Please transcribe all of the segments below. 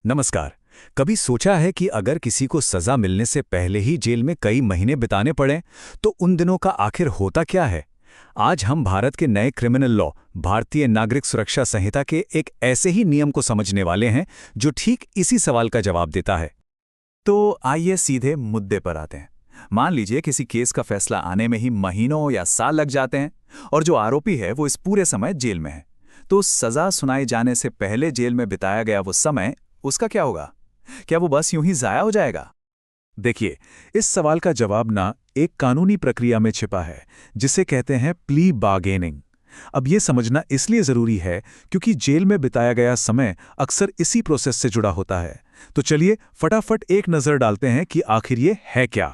नमस्कार। कभी सोचा है कि अगर किसी को सजा मिलने से पहले ही जेल में कई महीने बिताने पड़ें, तो उन दिनों का आखिर होता क्या है? आज हम भारत के नए क्रिमिनल लॉ, भारतीय नागरिक सुरक्षा संहिता के एक ऐसे ही नियम को समझने वाले हैं, जो ठीक इसी सवाल का जवाब देता है। तो आइए सीधे मुद्दे पर आते हैं। मान लीजिए किसी केस का फैसला आने में ही महीनों या साल लग जाते हैं, और जो आरोपी है वो इस पूरे समय जेल में है। तो सजा सुनाए जाने से पहले जेल में बिताया गया वो समय, उसका क्या होगा? क्या वो बस यूं ही जाया हो जाएगा? देखिए, इस सवाल का जवाब ना एक कानूनी प्रक्रिया में छिपा है, जिसे कहते हैं प्ली बार्गेनिंग। अब ये समझना इसलिए जरूरी है क्योंकि जेल में बिताया गया समय अक्सर इसी प्रोसेस से जुड़ा होता है। तो चलिए फटाफट एक नजर डालते हैं कि आखिर ये है क्या।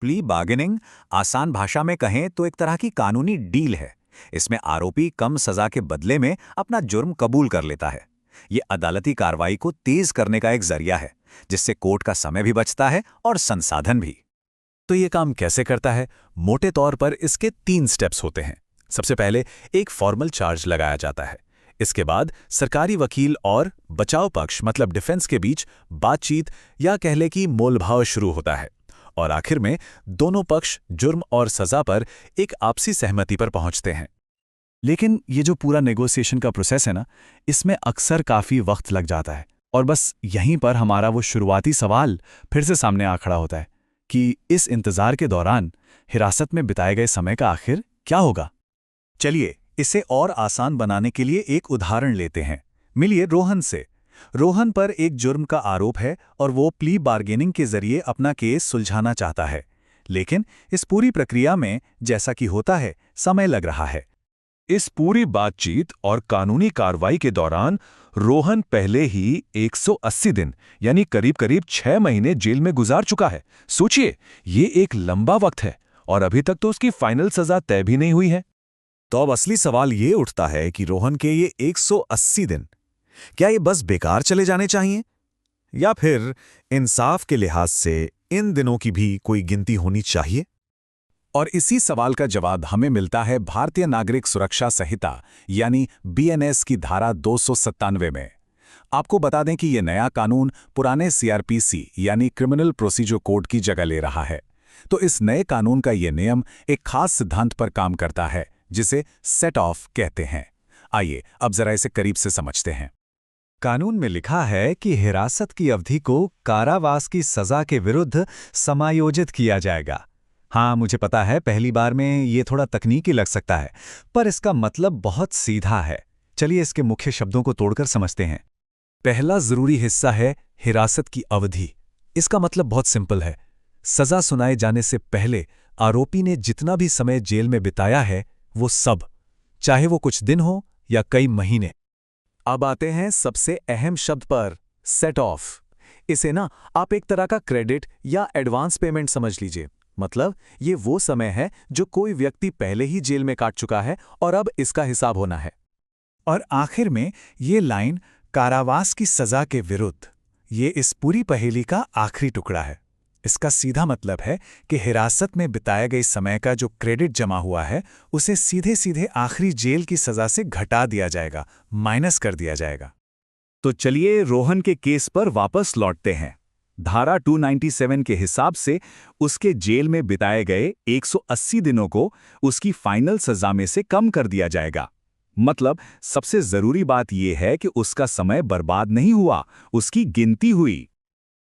प्ली बार्गेनिंग, आसान भाषा में कहें तो एक तरह की कानूनी डील है। इसमें आरोपी कम सजा के बदले में अपना जुर्म कबूल कर लेता है। ये अदालती कार्रवाई को तेज करने का एक जरिया है, जिससे कोर्ट का समय भी बचता है और संसाधन भी। तो ये काम कैसे करता है? मोटे तौर पर इसके 3 स्टेप्स होते हैं। सबसे पहले एक फॉर्मल चार्ज लगाया जाता है। इसके बाद सरकारी वकील और बचाव पक्ष मतलब डिफेंस के बीच बातचीत या कह ले कि मोलभाव शुरू होता है। और आखिर में दोनों पक्ष जुर्म और सजा पर एक आपसी सहमति पर पहुंचते हैं। लेकिन ये जो पूरा नेगोशिएशन का प्रोसेस है ना, इसमें अक्सर काफ़ी वक्त लग जाता है। और बस यहीं पर हमारा वो शुरुआती सवाल फिर से सामने आ खड़ा होता है कि इस इंतज़ार के दौरान हिरासत में बिताए गए समय का आखिर क्या होगा? चलिए इसे और आसान बनाने के लिए एक उदाहरण लेते हैं। मिलिए रोहन से। रोहन पर एक जुर्म का आरोप है और वो प्ली बार्गेनिंग के जरिए अपना केस सुलझाना चाहता है। लेकिन इस पूरी प्रक्रिया में जैसा कि होता है, समय लग रहा है। इस पूरी बातचीत और कानूनी कार्रवाई के दौरान रोहन पहले ही 180 दिन यानी करीब-करीब 6 महीने जेल में गुजार चुका है। सोचिए, ये एक लंबा वक्त है और अभी तक तो उसकी फाइनल सजा तय भी नहीं हुई है। तो अब असली सवाल ये उठता है कि रोहन के ये 180 दिन, क्या ये बस बेकार चले जाने चाहिए? या फिर इंसाफ के लिहाज से इन दिनों की भी कोई गिनती होनी चाहिए? और इसी सवाल का जवाब हमें मिलता है भारतीय नागरिक सुरक्षा संहिता यानी बीएनएस की धारा 297 में। आपको बता दें कि यह नया कानून पुराने सीआरपीसी यानी क्रिमिनल प्रोसीजर कोड की जगह ले रहा है। तो इस नए कानून का यह नियम एक खास सिद्धांत पर काम करता है, जिसे सेट ऑफ कहते हैं। आइए अब जरा इसे करीब से समझते हैं। कानून में लिखा है कि हिरासत की अवधि को कारावास की सजा के विरुद्ध समायोजित किया जाएगा। हाँ, मुझे पता है पहली बार में ये थोड़ा तकनीकी लग सकता है, पर इसका मतलब बहुत सीधा है। चलिए इसके मुख्य शब्दों को तोड़कर समझते हैं। पहला जरूरी हिस्सा है हिरासत की अवधि। इसका मतलब बहुत सिंपल है। सजा सुनाए जाने से पहले आरोपी ने जितना भी समय जेल में बिताया है, वो सब, चाहे वो कुछ दिन हो या कई महीने। अब आते हैं सबसे अहम शब्द पर, सेट ऑफ। इसे ना आप एक तरह का क्रेडिट या एडवांस पेमेंट समझ लीजिए। मतलब ये वो समय है जो कोई व्यक्ति पहले ही जेल में काट चुका है और अब इसका हिसाब होना है। और आखिर में ये लाइन कारावास की सजा के विरुद्ध, ये इस पूरी पहेली का आखिरी टुकड़ा है। इसका सीधा मतलब है कि हिरासत में बिताए गए समय का जो क्रेडिट जमा हुआ है, उसे सीधे सीधे आखिरी जेल की सजा से घटा दिया जाएगा, माइनस कर दिया जाएगा। तो चलिए रोहन के केस पर वापस लौटते हैं। धारा 297 के हिसाब से उसके जेल में बिताए गए 180 दिनों को उसकी फाइनल सजा में से कम कर दिया जाएगा। मतलब सबसे जरूरी बात यह है कि उसका समय बर्बाद नहीं हुआ, उसकी गिनती हुई।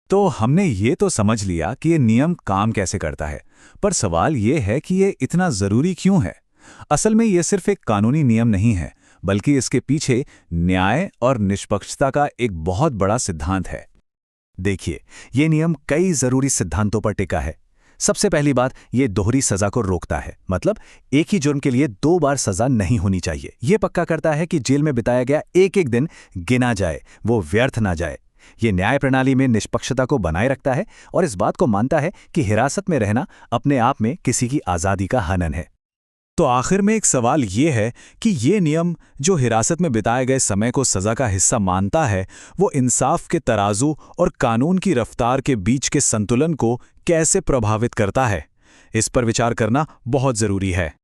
तो हमने ये तो समझ लिया कि ये नियम काम कैसे करता है, पर सवाल ये है कि ये इतना जरूरी क्यों है? असल में ये सिर्फ एक कानूनी नियम नहीं है, बल्कि इसके पीछे न्याय और निष्पक्षता का एक बहुत बड़ा सिद्धांत है। देखिए, ये नियम कई जरूरी सिद्धांतों पर टिका है। सबसे पहली बात, ये दोहरी सजा को रोकता है। मतलब एक ही जुर्म के लिए 2 बार सजा नहीं होनी चाहिए। ये पक्का करता है कि जेल में बिताया गया एक एक दिन गिना जाए, वो व्यर्थ ना जाए। ये न्याय प्रणाली में निष्पक्षता को बनाए रखता है और इस बात को मानता है कि हिरासत में रहना अपने आप में किसी की आज़ादी का हनन है। तो आखिर में एक सवाल ये है कि ये नियम जो हिरासत में बिताए गए समय को सज़ा का हिस्सा मानता है, वो इंसाफ के तराजू और कानून की रफ्तार के बीच के संतुलन को कैसे प्रभावित करता है? इस पर विचार करना बहुत ज़रूरी है।